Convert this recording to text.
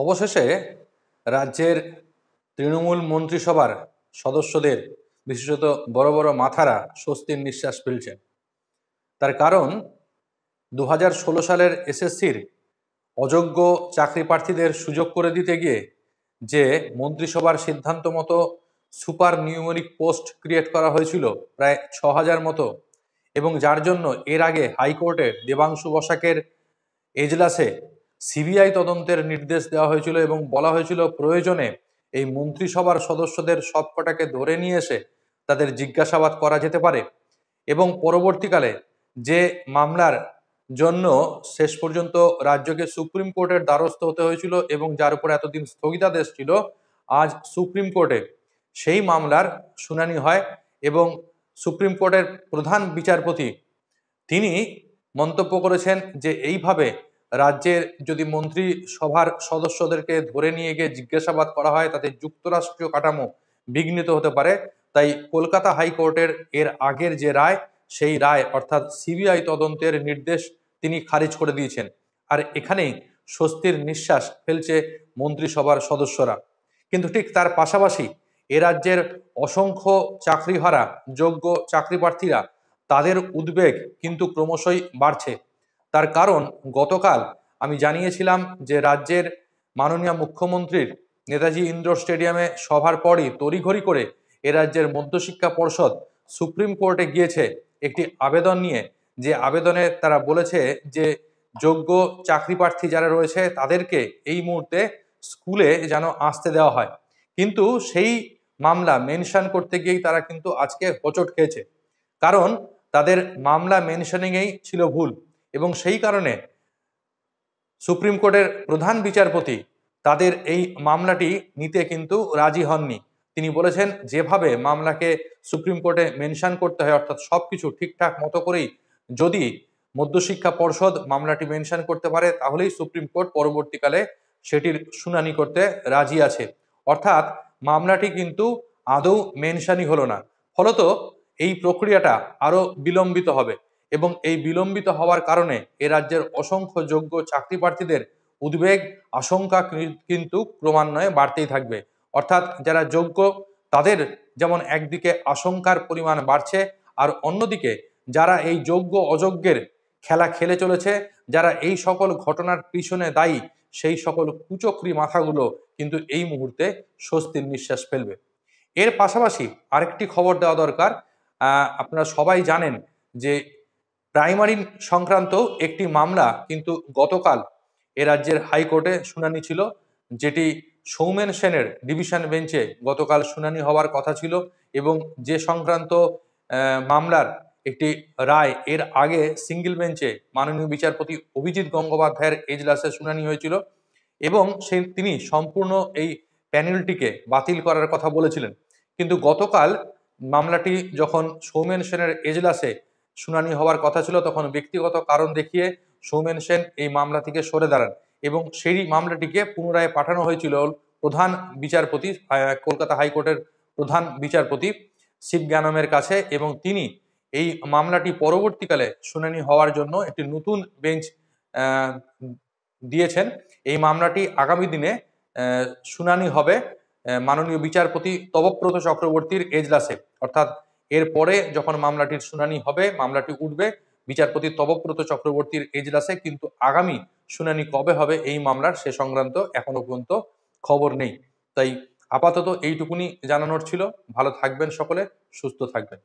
অবশেষে রাজ্যের তৃণমূল মন্ত্রিসভার সদস্যদের বিশেষত বড় বড় মাথারা স্বস্তির নিঃশ্বাস ফেলছেন। তার কারণ 2016 সালের এসএসসির অযোগ্য চাকরি প্রার্থীদের সুযোগ করে দিতে গিয়ে যে মন্ত্রিসভার সিদ্ধান্ত মতো সুপার নিউমেরিক পোস্ট ক্রিয়েট করা হয়েছিল প্রায় 6000 মতো, এবং যার জন্য এর আগে হাইকোর্টের দেবাংশু বসাকের এজলাসে সিবিআই তদন্তের নির্দেশ দেওয়া হয়েছিল এবং বলা হয়েছিল প্রয়োজনে এই মন্ত্রিসভার সদস্যদের সবকটাকে ধরে নিয়ে এসে তাদের জিজ্ঞাসাবাদ করা যেতে পারে। এবং পরবর্তীকালে যে মামলার জন্য শেষ পর্যন্ত রাজ্যকে সুপ্রিম কোর্টের দ্বারস্থ হতে হয়েছিল এবং যার উপর এতদিন স্থগিতাদেশ ছিল, আজ সুপ্রিম কোর্টে সেই মামলার শুনানি হয় এবং সুপ্রিম কোর্টের প্রধান বিচারপতি তিনি মন্তব্য করেছেন যে এইভাবে রাজ্যের যদি মন্ত্রিসভার সদস্যদেরকে ধরে নিয়ে গিয়ে জিজ্ঞাসাবাদ করা হয় তাতে যুক্তরাষ্ট্রীয় কাঠামো বিঘ্নিত হতে পারে। তাই কলকাতা হাইকোর্টের এর আগের যে রায়, সেই রায় অর্থাৎ সিবিআই তদন্তের নির্দেশ তিনি খারিজ করে দিয়েছেন। আর এখানেই স্বস্তির নিঃশ্বাস ফেলছে মন্ত্রিসভার সদস্যরা। কিন্তু ঠিক তার পাশাপাশি এ রাজ্যের অসংখ্য চাকরিহারা যোগ্য চাকরি প্রার্থীরা তাদের উদ্বেগ কিন্তু ক্রমশই বাড়ছে। তার কারণ গতকাল আমি জানিয়েছিলাম যে রাজ্যের মাননীয় মুখ্যমন্ত্রীর নেতাজি ইন্ডোর স্টেডিয়ামে সভার পরই তড়িঘড়ি করে এ রাজ্যের মধ্যশিক্ষা পর্ষদ সুপ্রিম কোর্টে গিয়েছে একটি আবেদন নিয়ে, যে আবেদনে তারা বলেছে যে যোগ্য চাকরি প্রার্থী যারা রয়েছে তাদেরকে এই মুহূর্তে স্কুলে যেন আসতে দেওয়া হয়। কিন্তু সেই মামলা মেনশন করতে গিয়েই তারা কিন্তু আজকে হোঁচট খেয়েছে, কারণ তাদের মামলা মেনশনিংয়েই ছিল ভুল। এবং সেই কারণে সুপ্রিম কোর্টের প্রধান বিচারপতি তাদের এই মামলাটি নিতে কিন্তু রাজি হননি। তিনি বলেছেন যেভাবে মামলাকে সুপ্রিম কোর্টে মেনশন করতে হয়, অর্থাৎ সবকিছু ঠিকঠাক মতো করেই যদি মধ্যশিক্ষা পর্ষদ মামলাটি মেনশন করতে পারে তাহলেই সুপ্রিম কোর্ট পরবর্তীকালে সেটির শুনানি করতে রাজি আছে। অর্থাৎ মামলাটি কিন্তু আদৌ মেনশনই হলো না, ফলত এই প্রক্রিয়াটা আরো বিলম্বিত হবে এবং এই বিলম্বিত হওয়ার কারণে এ রাজ্যের অসংখ্য যোগ্য চাকরি প্রার্থীদের উদ্বেগ আশঙ্কা কিন্তু ক্রমান্বয়ে বাড়তেই থাকবে। অর্থাৎ যারা যোগ্য তাদের যেমন একদিকে আশঙ্কার পরিমাণ বাড়ছে, আর অন্যদিকে যারা এই যোগ্য অযোগ্যের খেলা খেলে চলেছে, যারা এই সকল ঘটনার পিছনে দায়ী, সেই সকল কুচক্রী মাথাগুলো কিন্তু এই মুহূর্তে স্বস্তির নিঃশ্বাস ফেলবে। এর পাশাপাশি আরেকটি খবর দেওয়া দরকার। আপনারা সবাই জানেন যে প্রাইমারি সংক্রান্ত একটি মামলা কিন্তু গতকাল এ রাজ্যের হাইকোর্টে শুনানি ছিল, যেটি সৌমেন সেনের ডিভিশন বেঞ্চে গতকাল শুনানি হওয়ার কথা ছিল এবং যে সংক্রান্ত মামলার একটি রায় এর আগে সিঙ্গেল বেঞ্চে মাননীয় বিচারপতি অভিজিৎ গঙ্গোপাধ্যায়ের এজলাসে শুনানি হয়েছিল এবং তিনি সম্পূর্ণ এই প্যানেলটিকে বাতিল করার কথা বলেছিলেন। কিন্তু গতকাল মামলাটি যখন সৌমেন সেনের এজলাসে শুনানি হওয়ার কথা ছিল তখন ব্যক্তিগত কারণ দেখিয়ে সৌমেন সেন এই মামলা থেকে সরে দাঁড়ান এবং সেই মামলাটিকে পুনরায় পাঠানো হয়েছিল প্রধান বিচারপতি, কলকাতা হাইকোর্টের প্রধান বিচারপতি শিব জ্ঞানমের কাছে, এবং তিনি এই মামলাটি পরবর্তীকালে শুনানি হওয়ার জন্য একটি নতুন বেঞ্চ দিয়েছেন। এই মামলাটি আগামী দিনে শুনানি হবে মাননীয় বিচারপতি তপব্রত চক্রবর্তীর এজলাসে। অর্থাৎ এরপরে যখন মামলাটির শুনানি হবে, মামলাটি উঠবে বিচারপতি তপব্রত চক্রবর্তীর এজলাসে, কিন্তু আগামী শুনানি কবে হবে এই মামলার সে সংক্রান্ত এখনো পর্যন্ত খবর নেই। তাই আপাতত এইটুকুনি জানানোর ছিল। ভালো থাকবেন সকলে, সুস্থ থাকবেন।